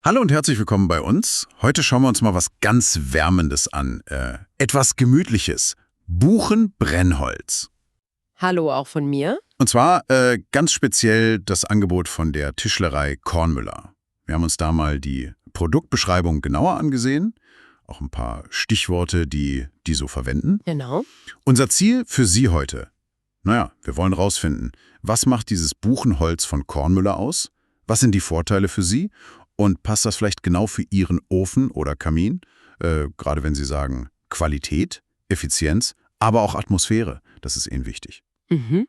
Hallo und herzlich willkommen bei uns. Heute schauen wir uns mal was ganz Wärmendes an. Etwas Gemütliches. Buchenbrennholz. Hallo auch von mir. Und zwar ganz speziell das Angebot von der Tischlerei Kornmüller. Wir haben uns da mal die Produktbeschreibung genauer angesehen. Auch ein paar Stichworte, die so verwenden. Genau. Unser Ziel für Sie heute. Naja, wir wollen rausfinden, was macht dieses Buchenholz von Kornmüller aus? Was sind die Vorteile für Sie? Und passt das vielleicht genau für Ihren Ofen oder Kamin? Gerade wenn Sie sagen Qualität, Effizienz, aber auch Atmosphäre. Das ist Ihnen wichtig. Mhm.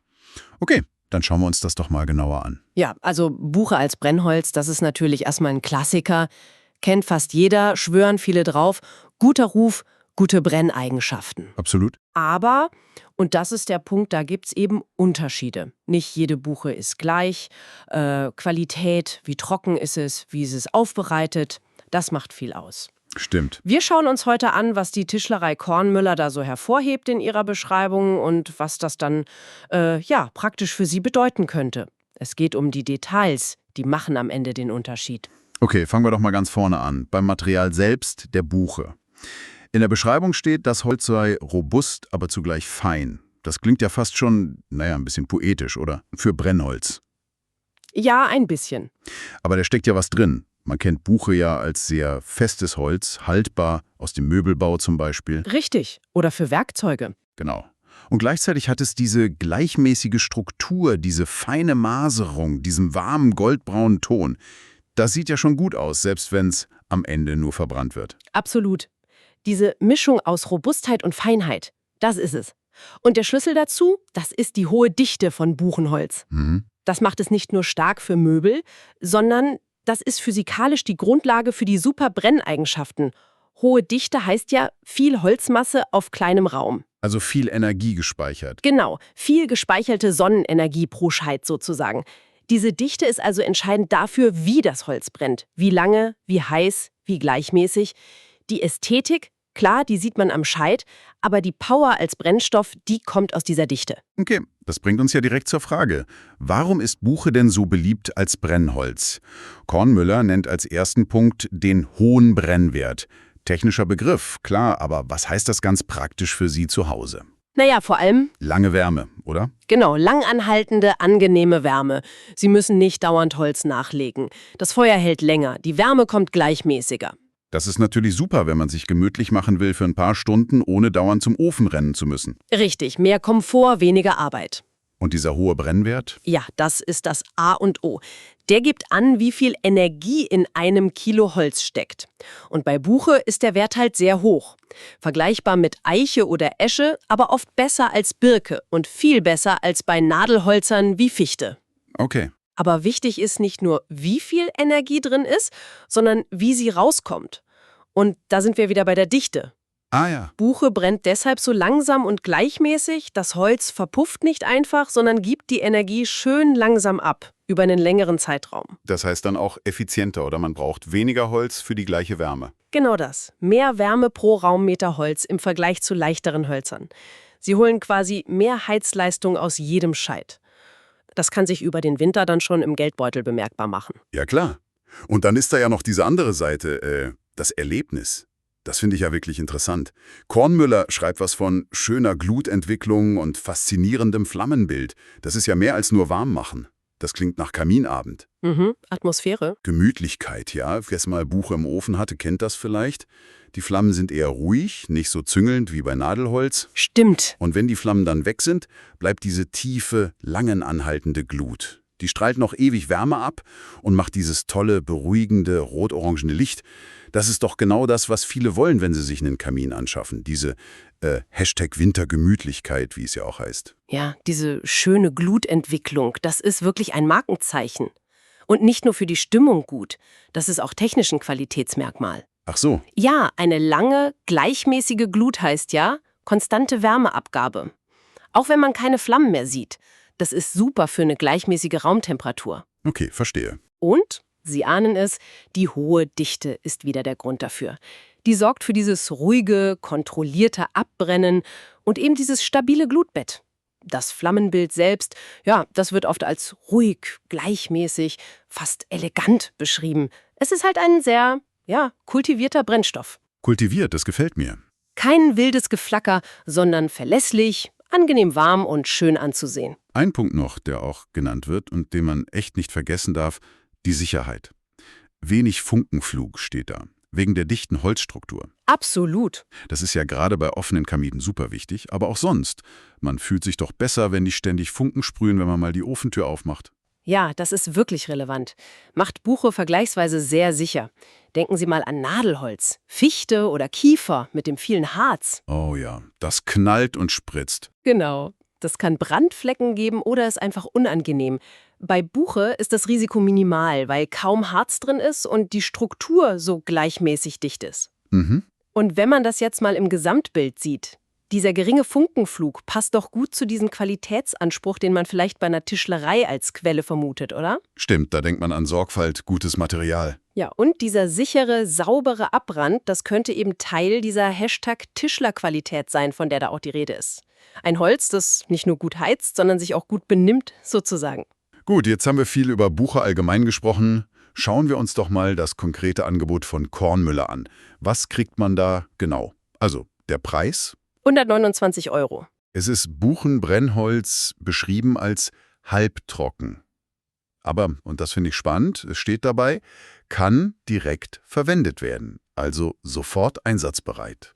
Okay, dann schauen wir uns das doch mal genauer an. Ja, also Buche als Brennholz, das ist natürlich erstmal ein Klassiker. Kennt fast jeder, schwören viele drauf. Guter Ruf, gute Brenneigenschaften. Absolut. Aber, und das ist der Punkt, da gibt's eben Unterschiede. Nicht jede Buche ist gleich. Qualität, wie trocken ist es, wie ist es aufbereitet, das macht viel aus. Stimmt. Wir schauen uns heute an, was die Tischlerei Kornmüller da so hervorhebt in ihrer Beschreibung und was das dann praktisch für Sie bedeuten könnte. Es geht um die Details, die machen am Ende den Unterschied. Okay, fangen wir doch mal ganz vorne an. Beim Material selbst, der Buche. In der Beschreibung steht, das Holz sei robust, aber zugleich fein. Das klingt ja fast schon, ein bisschen poetisch, oder? Für Brennholz. Ja, ein bisschen. Aber da steckt ja was drin. Man kennt Buche ja als sehr festes Holz, haltbar, aus dem Möbelbau zum Beispiel. Richtig. Oder für Werkzeuge. Genau. Und gleichzeitig hat es diese gleichmäßige Struktur, diese feine Maserung, diesen warmen goldbraunen Ton. Das sieht ja schon gut aus, selbst wenn es am Ende nur verbrannt wird. Absolut. Diese Mischung aus Robustheit und Feinheit, das ist es. Und der Schlüssel dazu, das ist die hohe Dichte von Buchenholz. Mhm. Das macht es nicht nur stark für Möbel, sondern das ist physikalisch die Grundlage für die super Brenneigenschaften. Hohe Dichte heißt ja viel Holzmasse auf kleinem Raum. Also viel Energie gespeichert. Genau, viel gespeicherte Sonnenenergie pro Scheit sozusagen. Diese Dichte ist also entscheidend dafür, wie das Holz brennt. Wie lange, wie heiß, wie gleichmäßig. Die Ästhetik, klar, die sieht man am Scheit, aber die Power als Brennstoff, die kommt aus dieser Dichte. Okay, das bringt uns ja direkt zur Frage. Warum ist Buche denn so beliebt als Brennholz? Kornmüller nennt als ersten Punkt den hohen Brennwert. Technischer Begriff, klar, aber was heißt das ganz praktisch für Sie zu Hause? Naja, vor allem, Lange Wärme, oder? genau, langanhaltende, angenehme Wärme. Sie müssen nicht dauernd Holz nachlegen. Das Feuer hält länger, die Wärme kommt gleichmäßiger. Das ist natürlich super, wenn man sich gemütlich machen will für ein paar Stunden, ohne dauernd zum Ofen rennen zu müssen. Richtig, mehr Komfort, weniger Arbeit. Und dieser hohe Brennwert? Ja, das ist das A und O. Der gibt an, wie viel Energie in einem Kilo Holz steckt. Und bei Buche ist der Wert halt sehr hoch. Vergleichbar mit Eiche oder Esche, aber oft besser als Birke und viel besser als bei Nadelholzern wie Fichte. Okay. Aber wichtig ist nicht nur, wie viel Energie drin ist, sondern wie sie rauskommt. Und da sind wir wieder bei der Dichte. Ah ja. Buche brennt deshalb so langsam und gleichmäßig, das Holz verpufft nicht einfach, sondern gibt die Energie schön langsam ab, über einen längeren Zeitraum. Das heißt dann auch effizienter, oder man braucht weniger Holz für die gleiche Wärme. Genau das. Mehr Wärme pro Raummeter Holz im Vergleich zu leichteren Hölzern. Sie holen quasi mehr Heizleistung aus jedem Scheit. Das kann sich über den Winter dann schon im Geldbeutel bemerkbar machen. Ja klar. Und dann ist da ja noch diese andere Seite, das Erlebnis. Das finde ich ja wirklich interessant. Kornmüller schreibt was von schöner Glutentwicklung und faszinierendem Flammenbild. Das ist ja mehr als nur warm machen. Das klingt nach Kaminabend. Atmosphäre. Gemütlichkeit, ja. Wer mal Buche im Ofen hatte, kennt das vielleicht. Die Flammen sind eher ruhig, nicht so züngelnd wie bei Nadelholz. Stimmt. Und wenn die Flammen dann weg sind, bleibt diese tiefe, langen anhaltende Glut. Die strahlt noch ewig Wärme ab und macht dieses tolle, beruhigende, rot-orangene Licht. Das ist doch genau das, was viele wollen, wenn sie sich einen Kamin anschaffen. Diese #Wintergemütlichkeit, wie es ja auch heißt. Ja, diese schöne Glutentwicklung, das ist wirklich ein Markenzeichen. Und nicht nur für die Stimmung gut, das ist auch technisch ein Qualitätsmerkmal. Ach so. Ja, eine lange, gleichmäßige Glut heißt ja konstante Wärmeabgabe. Auch wenn man keine Flammen mehr sieht. Das ist super für eine gleichmäßige Raumtemperatur. Okay, verstehe. Und, Sie ahnen es, die hohe Dichte ist wieder der Grund dafür. Die sorgt für dieses ruhige, kontrollierte Abbrennen und eben dieses stabile Glutbett. Das Flammenbild selbst, ja, das wird oft als ruhig, gleichmäßig, fast elegant beschrieben. Es ist halt ein sehr, kultivierter Brennstoff. Kultiviert, das gefällt mir. Kein wildes Geflacker, sondern verlässlich, angenehm warm und schön anzusehen. Ein Punkt noch, der auch genannt wird und den man echt nicht vergessen darf, die Sicherheit. Wenig Funkenflug steht da, wegen der dichten Holzstruktur. Absolut. Das ist ja gerade bei offenen Kaminen super wichtig, aber auch sonst. Man fühlt sich doch besser, wenn nicht ständig Funken sprühen, wenn man mal die Ofentür aufmacht. Ja, das ist wirklich relevant. Macht Buche vergleichsweise sehr sicher. Denken Sie mal an Nadelholz, Fichte oder Kiefer mit dem vielen Harz. Oh ja, das knallt und spritzt. Genau. Das kann Brandflecken geben oder ist einfach unangenehm. Bei Buche ist das Risiko minimal, weil kaum Harz drin ist und die Struktur so gleichmäßig dicht ist. Mhm. Und wenn man das jetzt mal im Gesamtbild sieht, dieser geringe Funkenflug passt doch gut zu diesem Qualitätsanspruch, den man vielleicht bei einer Tischlerei als Quelle vermutet, oder? Stimmt, da denkt man an Sorgfalt, gutes Material. Ja, und dieser sichere, saubere Abbrand, das könnte eben Teil dieser Hashtag-Tischlerqualität sein, von der da auch die Rede ist. Ein Holz, das nicht nur gut heizt, sondern sich auch gut benimmt, sozusagen. Gut, jetzt haben wir viel über Buche allgemein gesprochen. Schauen wir uns doch mal das konkrete Angebot von Kornmüller an. Was kriegt man da genau? Also, der Preis? 129 €. Es ist Buchenbrennholz beschrieben als halbtrocken. Aber, und das finde ich spannend, es steht dabei, kann direkt verwendet werden, also sofort einsatzbereit.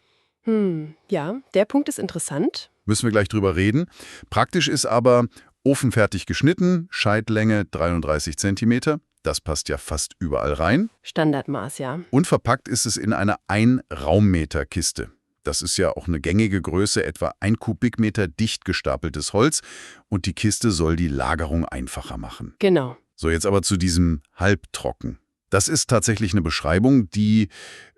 Ja, der Punkt ist interessant. Müssen wir gleich drüber reden. Praktisch ist aber ofenfertig geschnitten, Scheitlänge 33 cm. Das passt ja fast überall rein. Standardmaß, ja. Und verpackt ist es in einer 1-Raummeter-Kiste. Das ist ja auch eine gängige Größe, etwa 1 Kubikmeter dicht gestapeltes Holz. Und die Kiste soll die Lagerung einfacher machen. Genau. So, jetzt aber zu diesem Halbtrocken. Das ist tatsächlich eine Beschreibung, die,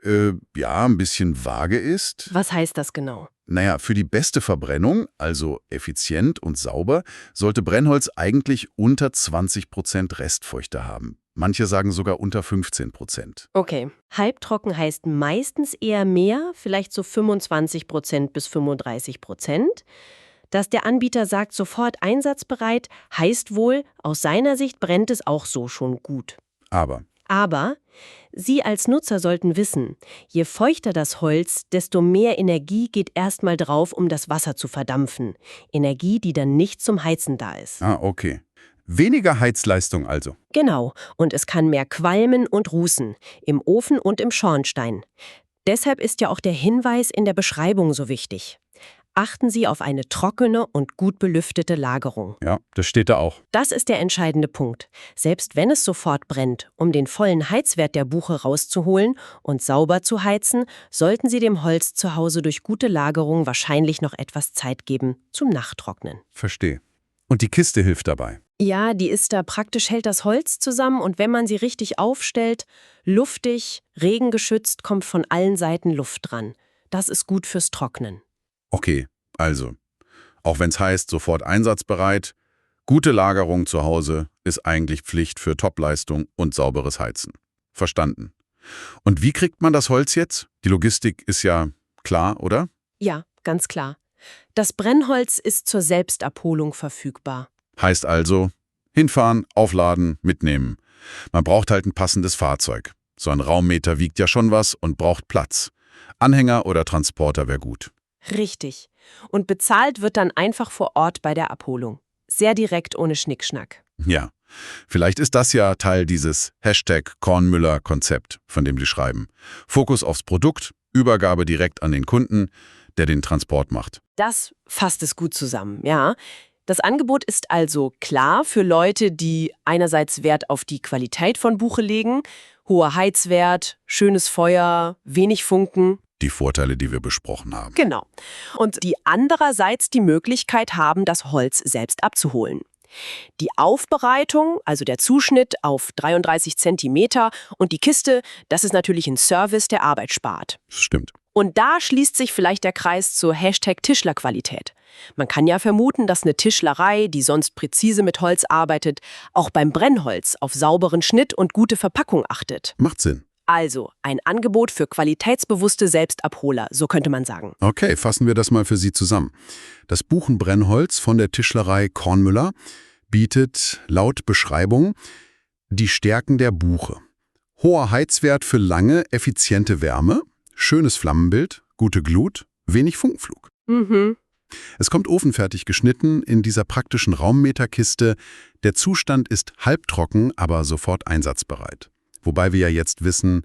ein bisschen vage ist. Was heißt das genau? Naja, für die beste Verbrennung, also effizient und sauber, sollte Brennholz eigentlich unter 20% Restfeuchte haben. Manche sagen sogar unter 15%. Okay. Halbtrocken heißt meistens eher mehr, vielleicht so 25% bis 35%. Dass der Anbieter sagt, sofort einsatzbereit, heißt wohl, aus seiner Sicht brennt es auch so schon gut. Aber Sie als Nutzer sollten wissen, je feuchter das Holz, desto mehr Energie geht erstmal drauf, um das Wasser zu verdampfen. Energie, die dann nicht zum Heizen da ist. Okay. Weniger Heizleistung also. Genau. Und es kann mehr qualmen und rußen, im Ofen und im Schornstein. Deshalb ist ja auch der Hinweis in der Beschreibung so wichtig. Achten Sie auf eine trockene und gut belüftete Lagerung. Ja, das steht da auch. Das ist der entscheidende Punkt. Selbst wenn es sofort brennt, um den vollen Heizwert der Buche rauszuholen und sauber zu heizen, sollten Sie dem Holz zu Hause durch gute Lagerung wahrscheinlich noch etwas Zeit geben zum Nachtrocknen. Verstehe. Und die Kiste hilft dabei. Ja, die ist da praktisch, hält das Holz zusammen und wenn man sie richtig aufstellt, luftig, regengeschützt, kommt von allen Seiten Luft dran. Das ist gut fürs Trocknen. Okay, also, auch wenn es heißt, sofort einsatzbereit, gute Lagerung zu Hause ist eigentlich Pflicht für Topleistung und sauberes Heizen. Verstanden. Und wie kriegt man das Holz jetzt? Die Logistik ist ja klar, oder? Ja, ganz klar. Das Brennholz ist zur Selbstabholung verfügbar. Heißt also, hinfahren, aufladen, mitnehmen. Man braucht halt ein passendes Fahrzeug. So ein Raummeter wiegt ja schon was und braucht Platz. Anhänger oder Transporter wäre gut. Richtig. Und bezahlt wird dann einfach vor Ort bei der Abholung. Sehr direkt, ohne Schnickschnack. Ja, vielleicht ist das ja Teil dieses #Kornmüller-Konzept, von dem die schreiben. Fokus aufs Produkt, Übergabe direkt an den Kunden, der den Transport macht. Das fasst es gut zusammen, ja. Das Angebot ist also klar für Leute, die einerseits Wert auf die Qualität von Buche legen, hoher Heizwert, schönes Feuer, wenig Funken. Die Vorteile, die wir besprochen haben. Genau. Und die andererseits die Möglichkeit haben, das Holz selbst abzuholen. Die Aufbereitung, also der Zuschnitt auf 33 Zentimeter und die Kiste, das ist natürlich ein Service, der Arbeit spart. Das stimmt. Und da schließt sich vielleicht der Kreis zur #Tischlerqualität. Man kann ja vermuten, dass eine Tischlerei, die sonst präzise mit Holz arbeitet, auch beim Brennholz auf sauberen Schnitt und gute Verpackung achtet. Macht Sinn. Also ein Angebot für qualitätsbewusste Selbstabholer, so könnte man sagen. Okay, fassen wir das mal für Sie zusammen. Das Buchenbrennholz von der Tischlerei Kornmüller bietet laut Beschreibung die Stärken der Buche. Hoher Heizwert für lange, effiziente Wärme, schönes Flammenbild, gute Glut, wenig Funkenflug. Mhm. Es kommt ofenfertig geschnitten in dieser praktischen Raummeterkiste. Der Zustand ist halbtrocken, aber sofort einsatzbereit. Wobei wir ja jetzt wissen,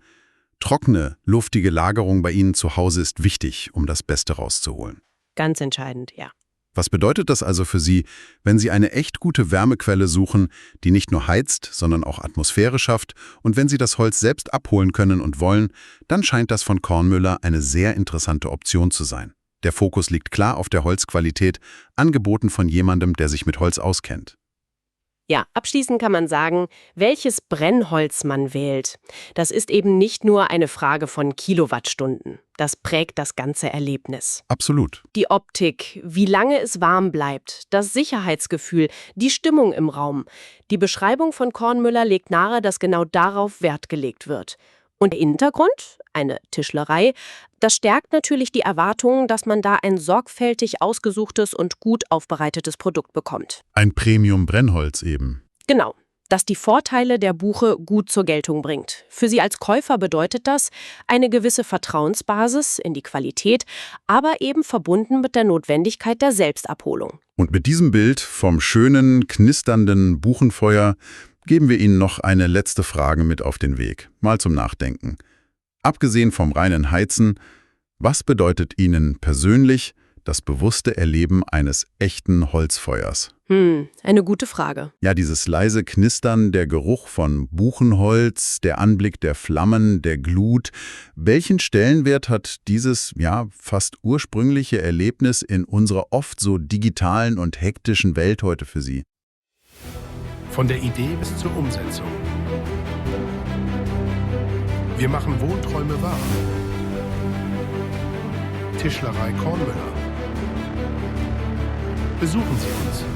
trockene, luftige Lagerung bei Ihnen zu Hause ist wichtig, um das Beste rauszuholen. Ganz entscheidend, ja. Was bedeutet das also für Sie, wenn Sie eine echt gute Wärmequelle suchen, die nicht nur heizt, sondern auch Atmosphäre schafft, und wenn Sie das Holz selbst abholen können und wollen, dann scheint das von Kornmüller eine sehr interessante Option zu sein. Der Fokus liegt klar auf der Holzqualität, angeboten von jemandem, der sich mit Holz auskennt. Ja, abschließend kann man sagen, welches Brennholz man wählt. Das ist eben nicht nur eine Frage von Kilowattstunden. Das prägt das ganze Erlebnis. Absolut. Die Optik, wie lange es warm bleibt, das Sicherheitsgefühl, die Stimmung im Raum. Die Beschreibung von Kornmüller legt nahe, dass genau darauf Wert gelegt wird. Und der Hintergrund, eine Tischlerei, das stärkt natürlich die Erwartung, dass man da ein sorgfältig ausgesuchtes und gut aufbereitetes Produkt bekommt. Ein Premium-Brennholz eben. Genau, das die Vorteile der Buche gut zur Geltung bringt. Für Sie als Käufer bedeutet das eine gewisse Vertrauensbasis in die Qualität, aber eben verbunden mit der Notwendigkeit der Selbstabholung. Und mit diesem Bild vom schönen, knisternden Buchenfeuer geben wir Ihnen noch eine letzte Frage mit auf den Weg, mal zum Nachdenken. Abgesehen vom reinen Heizen, was bedeutet Ihnen persönlich das bewusste Erleben eines echten Holzfeuers? Eine gute Frage. Ja, dieses leise Knistern, der Geruch von Buchenholz, der Anblick der Flammen, der Glut. Welchen Stellenwert hat dieses, ja, fast ursprüngliche Erlebnis in unserer oft so digitalen und hektischen Welt heute für Sie? Von der Idee bis zur Umsetzung. Wir machen Wohnträume wahr. Tischlerei Kornmüller. Besuchen Sie uns.